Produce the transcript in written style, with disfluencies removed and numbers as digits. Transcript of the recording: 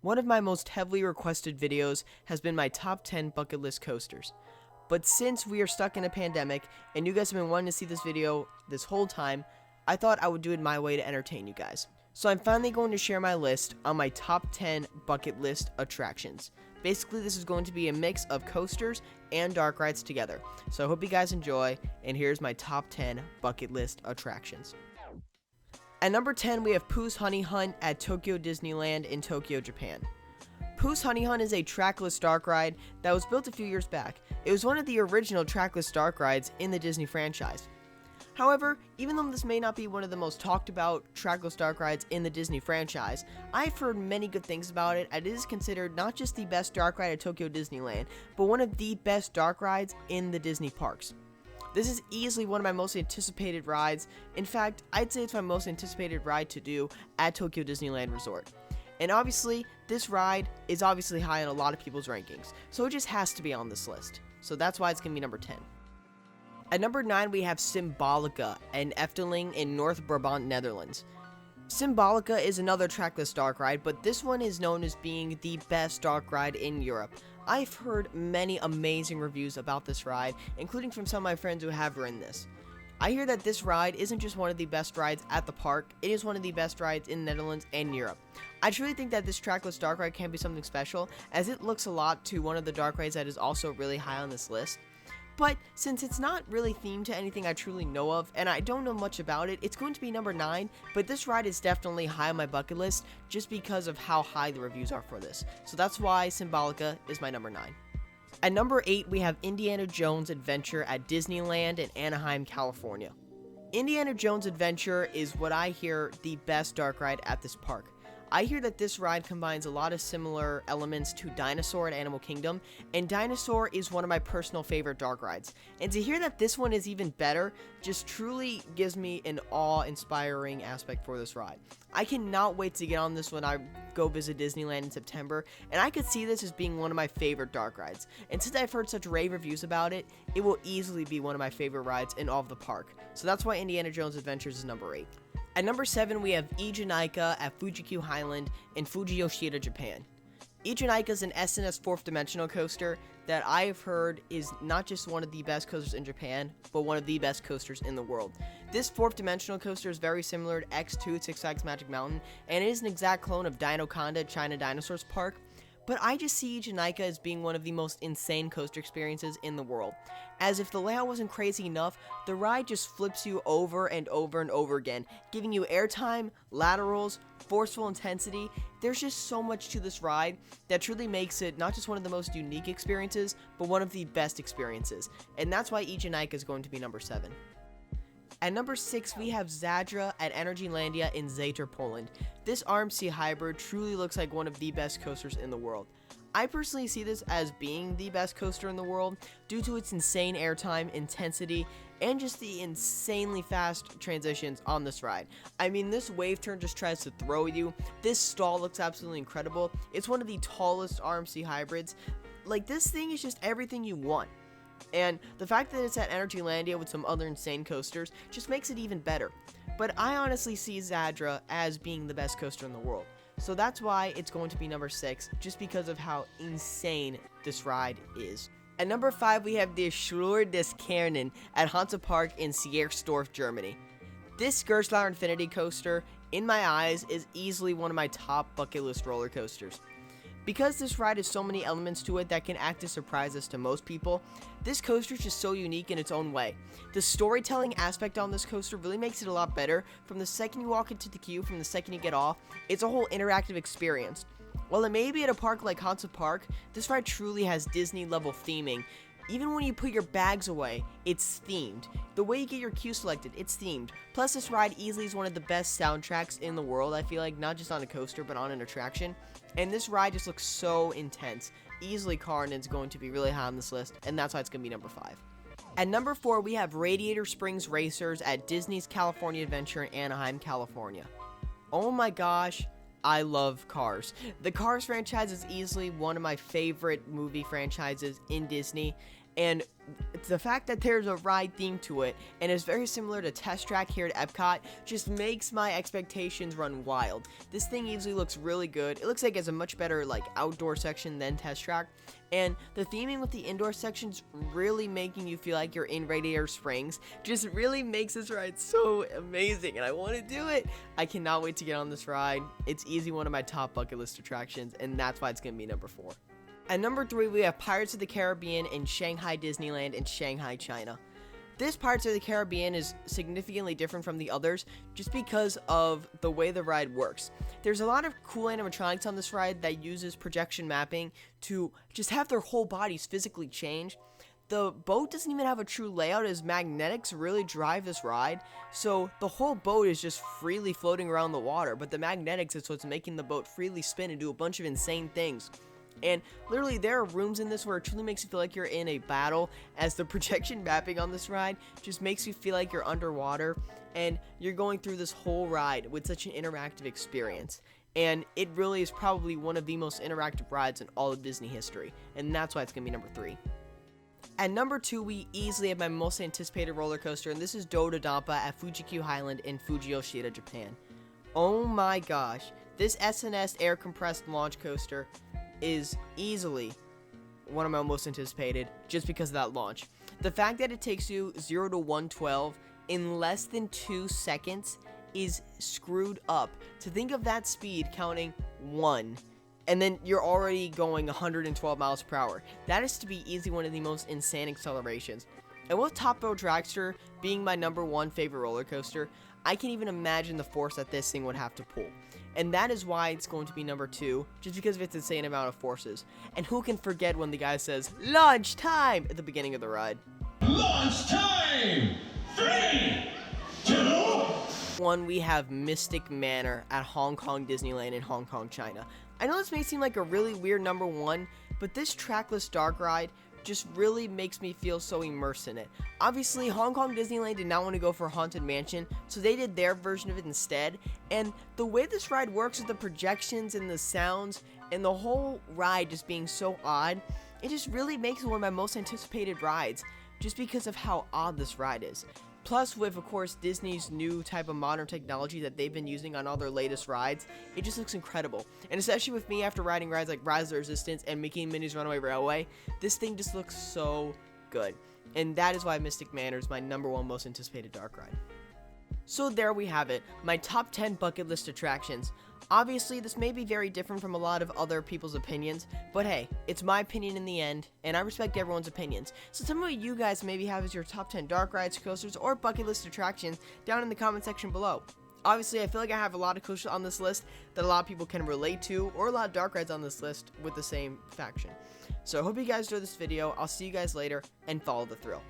One of my most heavily requested videos has been my top 10 bucket list coasters. But since we are stuck in a pandemic and you guys have been wanting to see this video this whole time, I thought I would do it my way to entertain you guys. So I'm finally going to share my list on my top 10 bucket list attractions. Basically, this is going to be a mix of coasters and dark rides together. So I hope you guys enjoy, and here's my top 10 bucket list attractions. At number 10, we have Poos Honey Hunt at Tokyo Disneyland in Tokyo, Japan. Poos Honey Hunt is a trackless dark ride that was built a few years back. It was one of the original trackless dark rides in the Disney franchise. However, even though this may not be one of the most talked about trackless dark rides in the Disney franchise, I've heard many good things about it, and it is considered not just the best dark ride at Tokyo Disneyland, but one of the best dark rides in the Disney parks. This is easily one of my most anticipated rides. In fact, I'd say it's my most anticipated ride to do at Tokyo Disneyland Resort. And obviously, this ride is obviously high on a lot of people's rankings, so it just has to be on this list. So that's why it's going to be number 10. At number 9, we have Symbolica in Efteling in North Brabant, Netherlands. Symbolica is another trackless dark ride, but this one is known as being the best dark ride in Europe. I've heard many amazing reviews about this ride, including from some of my friends who have ridden this. I hear that this ride isn't just one of the best rides at the park, it is one of the best rides in the Netherlands and Europe. I truly think that this trackless dark ride can be something special, as it looks a lot to one of the dark rides that is also really high on this list. But since it's not really themed to anything I truly know of, and I don't know much about it, it's going to be number 9, but this ride is definitely high on my bucket list just because of how high the reviews are for this. So that's why Symbolica is my number 9. At number 8, we have Indiana Jones Adventure at Disneyland in Anaheim, California. Indiana Jones Adventure is what I hear the best dark ride at this park. I hear that this ride combines a lot of similar elements to Dinosaur at Animal Kingdom, and Dinosaur is one of my personal favorite dark rides. And to hear that this one is even better just truly gives me an awe-inspiring aspect for this ride. I cannot wait to get on this when I go visit Disneyland in September, and I could see this as being one of my favorite dark rides. And since I've heard such rave reviews about it, it will easily be one of my favorite rides in all of the park. So that's why Indiana Jones Adventures is number 8. At number 7, we have Janica at Fuji-Q Highland in Fuji-Yoshida, Japan. Janica is an SNS 4th dimensional coaster that I have heard is not just one of the best coasters in Japan, but one of the best coasters in the world. This 4th dimensional coaster is very similar to X2 at Six Flags Magic Mountain, and it is an exact clone of Dinoconda at China Dinosaurs Park. But I just see Janica as being one of the most insane coaster experiences in the world. As if the layout wasn't crazy enough, the ride just flips you over and over and over again, giving you airtime, laterals, forceful intensity. There's just so much to this ride that truly makes it not just one of the most unique experiences, but one of the best experiences. And that's why Janica is going to be number 7. At number 6, we have Zadra at Energylandia in Zadra, Poland. This RMC hybrid truly looks like one of the best coasters in the world. I personally see this as being the best coaster in the world due to its insane airtime, intensity, and just the insanely fast transitions on this ride. I mean, this wave turn just tries to throw you. This stall looks absolutely incredible. It's one of the tallest RMC hybrids. Like, this thing is just everything you want. And the fact that it's at Energylandia with some other insane coasters just makes it even better. But I honestly see Zadra as being the best coaster in the world. So that's why it's going to be number 6, just because of how insane this ride is. At number 5, we have the Schlur des Kernen at Hansa Park in Siersdorf, Germany. This Gerstlauer Infinity coaster, in my eyes, is easily one of my top bucket list roller coasters. Because this ride has so many elements to it that can act as surprises to most people, this coaster is just so unique in its own way. The storytelling aspect on this coaster really makes it a lot better. From the second you walk into the queue, from the second you get off, it's a whole interactive experience. While it may be at a park like Hansa Park, this ride truly has Disney level theming. Even when you put your bags away, it's themed. The way you get your queue selected, it's themed. Plus, this ride easily is one of the best soundtracks in the world, I feel like, not just on a coaster, but on an attraction. And this ride just looks so intense. Easily Carnan's going to be really high on this list, and that's why it's going to be number 5. At number 4, we have Radiator Springs Racers at Disney's California Adventure in Anaheim, California. Oh my gosh, I love Cars. The Cars franchise is easily one of my favorite movie franchises in Disney. And the fact that there's a ride theme to it and it's very similar to Test Track here at Epcot just makes my expectations run wild. This thing easily looks really good. It looks like it's a much better like outdoor section than Test Track, and the theming with the indoor sections really making you feel like you're in Radiator Springs just really makes this ride so amazing, and I want to do it. I cannot wait to get on this ride. It's easily one of my top bucket list attractions, and that's why it's going to be number 4. At number 3, we have Pirates of the Caribbean in Shanghai Disneyland in Shanghai, China. This Pirates of the Caribbean is significantly different from the others just because of the way the ride works. There's a lot of cool animatronics on this ride that uses projection mapping to just have their whole bodies physically change. The boat doesn't even have a true layout as magnetics really drive this ride, so the whole boat is just freely floating around the water, but the magnetics is what's making the boat freely spin and do a bunch of insane things. And literally there are rooms in this where it truly makes you feel like you're in a battle, as the projection mapping on this ride just makes you feel like you're underwater and you're going through this whole ride with such an interactive experience. And it really is probably one of the most interactive rides in all of Disney history, and that's why it's going to be number 3. At number 2, we easily have my most anticipated roller coaster, and this is Dododampa at Fuji-Q Highland in Fuji-Yoshida, Japan. Oh my gosh, this SNS air compressed launch coaster is easily one of my most anticipated just because of that launch. The fact that it takes you 0 to 112 in less than 2 seconds is screwed up. To think of that speed counting 1 and then you're already going 112 miles per hour. That is to be easily one of the most insane accelerations. And with Top Thrill Dragster being my number 1 favorite roller coaster, I can even imagine the force that this thing would have to pull. And that is why it's going to be number 2, just because of its insane amount of forces. And who can forget when the guy says, "Launch time!" at the beginning of the ride. Launch time! 3, 2... 1, we have Mystic Manor at Hong Kong Disneyland in Hong Kong, China. I know this may seem like a really weird number 1, but this trackless dark ride just really makes me feel so immersed in it. Obviously, Hong Kong Disneyland did not want to go for Haunted Mansion, so they did their version of it instead. And the way this ride works with the projections and the sounds and the whole ride just being so odd, it just really makes it one of my most anticipated rides just because of how odd this ride is. Plus, with, of course, Disney's new type of modern technology that they've been using on all their latest rides, it just looks incredible. And especially with me after riding rides like Rise of the Resistance and Mickey and Minnie's Runaway Railway, this thing just looks so good. And that is why Mystic Manor is my number 1 most anticipated dark ride. So there we have it, my top 10 bucket list attractions. Obviously, this may be very different from a lot of other people's opinions, but hey, it's my opinion in the end, and I respect everyone's opinions. So tell me what you guys maybe have as your top 10 dark rides, coasters, or bucket list attractions down in the comment section below. Obviously, I feel like I have a lot of coasters on this list that a lot of people can relate to, or a lot of dark rides on this list with the same faction. So I hope you guys enjoyed this video. I'll see you guys later, and follow the thrill.